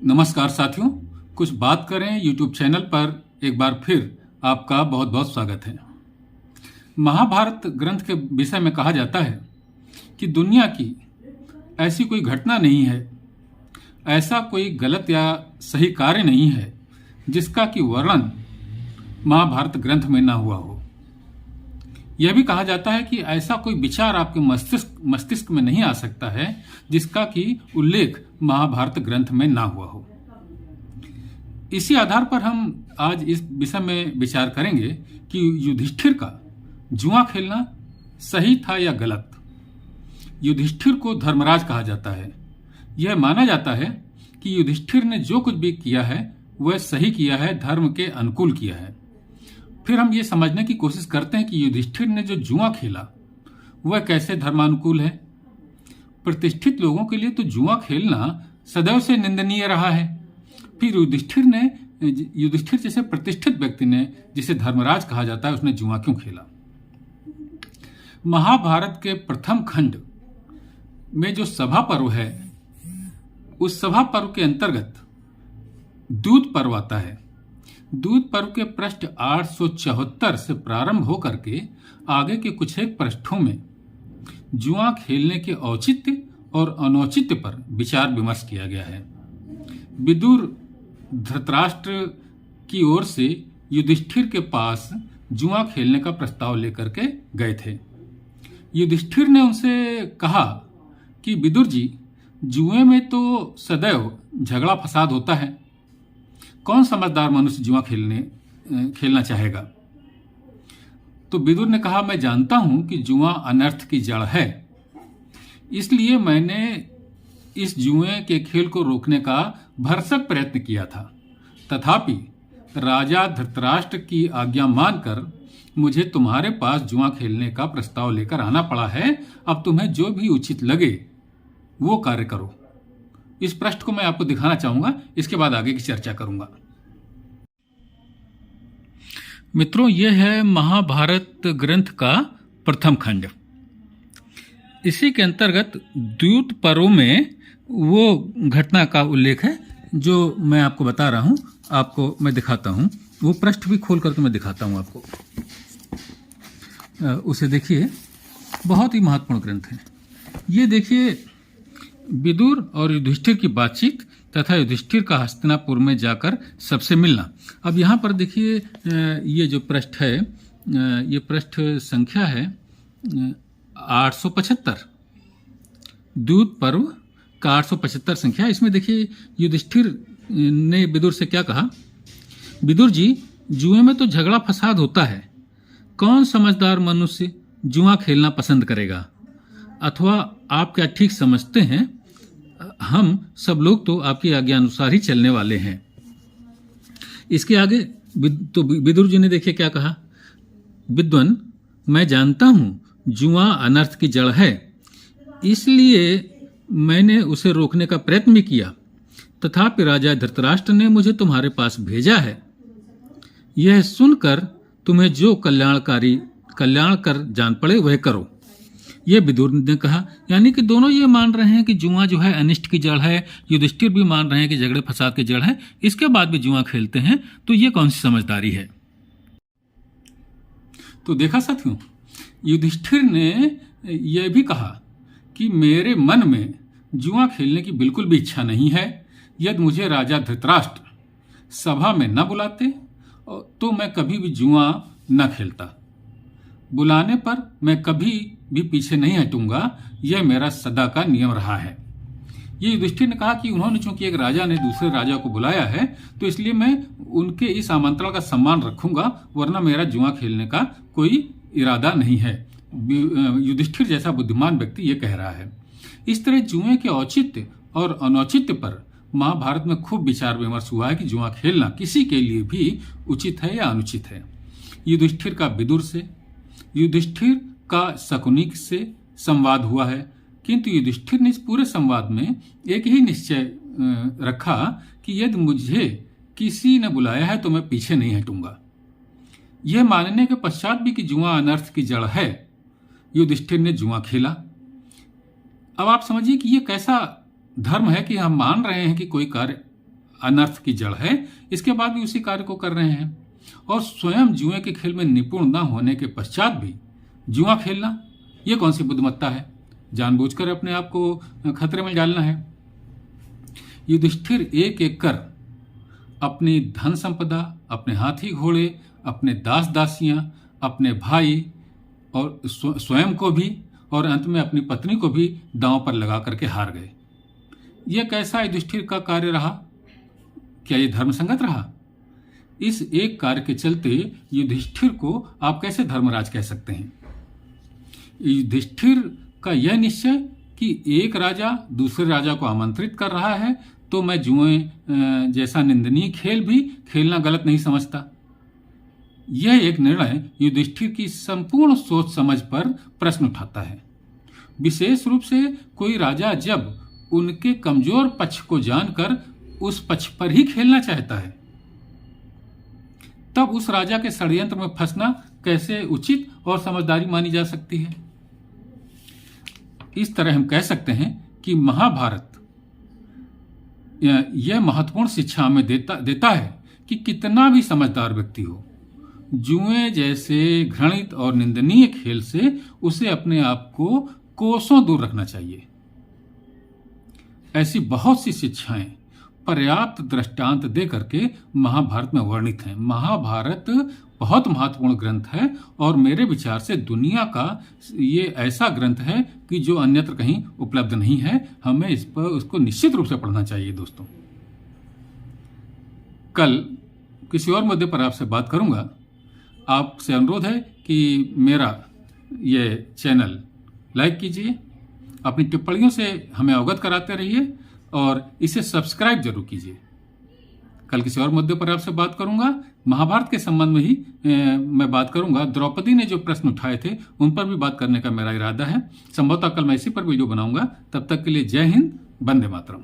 नमस्कार साथियों, कुछ बात करें यूट्यूब चैनल पर एक बार फिर आपका बहुत बहुत स्वागत है। महाभारत ग्रंथ के विषय में कहा जाता है कि दुनिया की ऐसी कोई घटना नहीं है, ऐसा कोई गलत या सही कार्य नहीं है जिसका कि वर्णन महाभारत ग्रंथ में ना हुआ हो। यह भी कहा जाता है कि ऐसा कोई विचार आपके मस्तिष्क में नहीं आ सकता है जिसका कि उल्लेख महाभारत ग्रंथ में ना हुआ हो। इसी आधार पर हम आज इस विषय में विचार करेंगे कि युधिष्ठिर का जुआ खेलना सही था या गलत। युधिष्ठिर को धर्मराज कहा जाता है। यह माना जाता है कि युधिष्ठिर ने जो कुछ भी किया है वह सही किया है, धर्म के अनुकूल किया है। फिर हम ये समझने की कोशिश करते हैं कि युधिष्ठिर ने जो जुआ खेला वह कैसे धर्मानुकूल है। प्रतिष्ठित लोगों के लिए तो जुआ खेलना सदैव से निंदनीय रहा है। फिर युधिष्ठिर जैसे प्रतिष्ठित व्यक्ति ने, जिसे धर्मराज कहा जाता है, उसने जुआ क्यों खेला। महाभारत के प्रथम खंड में जो सभा पर्व है, उस सभा पर्व के अंतर्गत दूत पर्व आता है। दूत पर्व के पृष्ठ 874 से प्रारंभ होकर के आगे के कुछ एक पृष्ठों में जुआ खेलने के औचित्य और अनौचित्य पर विचार विमर्श किया गया है। विदुर धृतराष्ट्र की ओर से युधिष्ठिर के पास जुआ खेलने का प्रस्ताव लेकर के गए थे। युधिष्ठिर ने उनसे कहा कि विदुर जी, जुए में तो सदैव झगड़ा फसाद होता है, कौन समझदार मनुष्य जुआ खेलना चाहेगा। तो विदुर ने कहा, मैं जानता हूं कि जुआ अनर्थ की जड़ है, इसलिए मैंने इस जुए के खेल को रोकने का भरसक प्रयत्न किया था। तथापि राजा धृतराष्ट्र की आज्ञा मानकर मुझे तुम्हारे पास जुआ खेलने का प्रस्ताव लेकर आना पड़ा है। अब तुम्हें जो भी उचित लगे वो कार्य करो। इस पृष्ठ को मैं आपको दिखाना चाहूंगा, इसके बाद आगे की चर्चा करूंगा। मित्रों, यह है महाभारत ग्रंथ का प्रथम खंड। इसी के अंतर्गत द्यूत पर्व में वो घटना का उल्लेख है जो मैं आपको बता रहा हूं। आपको मैं दिखाता हूं, वो पृष्ठ भी खोल करके मैं दिखाता हूं आपको। उसे देखिए, बहुत ही महत्वपूर्ण ग्रंथ है। ये देखिए, विदुर और युधिष्ठिर की बातचीत तथा युधिष्ठिर का हस्तिनापुर में जाकर सबसे मिलना। अब यहाँ पर देखिए, ये जो पृष्ठ है, ये पृष्ठ संख्या है 875, दूत पर्व का 875 संख्या। इसमें देखिए, युधिष्ठिर ने विदुर से क्या कहा। विदुर जी, जुए में तो झगड़ा फसाद होता है, कौन समझदार मनुष्य जुआ खेलना पसंद करेगा। अथवा आप क्या ठीक समझते हैं, हम सब लोग तो आपकी आज्ञा अनुसार ही चलने वाले हैं। इसके आगे तो विदुर जी ने देखिए क्या कहा। विद्वन, मैं जानता हूं जुआ अनर्थ की जड़ है, इसलिए मैंने उसे रोकने का प्रयत्न भी किया। तथापि राजा धृतराष्ट्र ने मुझे तुम्हारे पास भेजा है। यह सुनकर तुम्हें जो कल्याणकर जान पड़े वह करो। यह विदुर ने कहा। यानी कि दोनों ये मान रहे हैं कि जुआ जो है अनिष्ट की जड़ है, युधिष्ठिर भी मान रहे हैं कि झगड़े फसाद की जड़ है, इसके बाद भी जुआ खेलते हैं, तो ये कौन सी समझदारी है। तो देखा साथियों, युधिष्ठिर ने यह भी कहा कि मेरे मन में जुआ खेलने की बिल्कुल भी इच्छा नहीं है। यदि मुझे राजा धृतराष्ट्र सभा में न बुलाते तो मैं कभी भी जुआ न खेलता। बुलाने पर मैं कभी भी पीछे नहीं हटूंगा, यह मेरा सदा का नियम रहा है। ये युधिष्ठिर ने कहा कि उन्होंने चूंकि एक राजा ने दूसरे राजा को बुलाया है, तो इसलिए मैं उनके इस आमंत्रण का सम्मान रखूंगा, वरना मेरा जुआ खेलने का कोई इरादा नहीं है। युधिष्ठिर जैसा बुद्धिमान व्यक्ति ये कह रहा है। इस तरह जुए के औचित्य और अनौचित्य पर महाभारत में खूब विचार विमर्श हुआ है कि जुआ खेलना किसी के लिए भी उचित है या अनुचित है। युधिष्ठिर का विदुर से, युधिष्ठिर का शकुनी से संवाद हुआ है, किंतु युधिष्ठिर ने इस पूरे संवाद में एक ही निश्चय रखा कि यदि मुझे किसी ने बुलाया है तो मैं पीछे नहीं हटूंगा। यह मानने के पश्चात भी कि जुआ अनर्थ की जड़ है, युधिष्ठिर ने जुआ खेला। अब आप समझिए कि यह कैसा धर्म है कि हम मान रहे हैं कि कोई कार्य अनर्थ की जड़ है, इसके बाद भी उसी कार्य को कर रहे हैं। और स्वयं जुए के खेल में निपुण न होने के पश्चात भी जुआ खेलना, ये कौन सी बुद्धिमत्ता है? जानबूझकर अपने आप को खतरे में डालना है। युधिष्ठिर एक एक कर अपनी धन संपदा, अपने हाथी घोड़े, अपने दास दासियां, अपने भाई और स्वयं को भी और अंत में अपनी पत्नी को भी दांव पर लगा करके हार गए। यह कैसा युधिष्ठिर का कार्य रहा? क्या यह धर्मसंगत रहा? इस एक कार्य के चलते युधिष्ठिर को आप कैसे धर्मराज कह सकते हैं? युधिष्ठिर का यह निश्चय कि एक राजा दूसरे राजा को आमंत्रित कर रहा है तो मैं जुए जैसा निंदनीय खेल भी खेलना गलत नहीं समझता। यह एक निर्णय युधिष्ठिर की संपूर्ण सोच समझ पर प्रश्न उठाता है। विशेष रूप से कोई राजा जब उनके कमजोर पक्ष को जानकर उस पक्ष पर ही खेलना चाहता है, तब उस राजा के षड्यंत्र में फंसना कैसे उचित और समझदारी मानी जा सकती है? इस तरह हम कह सकते हैं कि महाभारत यह महत्वपूर्ण शिक्षा हमें देता है कि कितना भी समझदार व्यक्ति हो, जुए जैसे घृणित और निंदनीय खेल से उसे अपने आप को कोसों दूर रखना चाहिए। ऐसी बहुत सी शिक्षाएं पर्याप्त दृष्टांत दे करके महाभारत में वर्णित हैं। महाभारत बहुत महत्वपूर्ण ग्रंथ है और मेरे विचार से दुनिया का ये ऐसा ग्रंथ है कि जो अन्यत्र कहीं उपलब्ध नहीं है। हमें इस पर उसको निश्चित रूप से पढ़ना चाहिए। दोस्तों, कल किसी और मुद्दे पर आपसे बात करूंगा। आपसे अनुरोध है कि मेरा ये चैनल लाइक कीजिए, अपनी टिप्पणियों से हमें अवगत कराते रहिए और इसे सब्सक्राइब जरूर कीजिए। कल किसी और मुद्दे पर आपसे बात करूंगा। महाभारत के संबंध में ही मैं बात करूंगा। द्रौपदी ने जो प्रश्न उठाए थे उन पर भी बात करने का मेरा इरादा है। संभवतः कल मैं इसी पर वीडियो बनाऊंगा। तब तक के लिए जय हिंद, वंदे मातरम।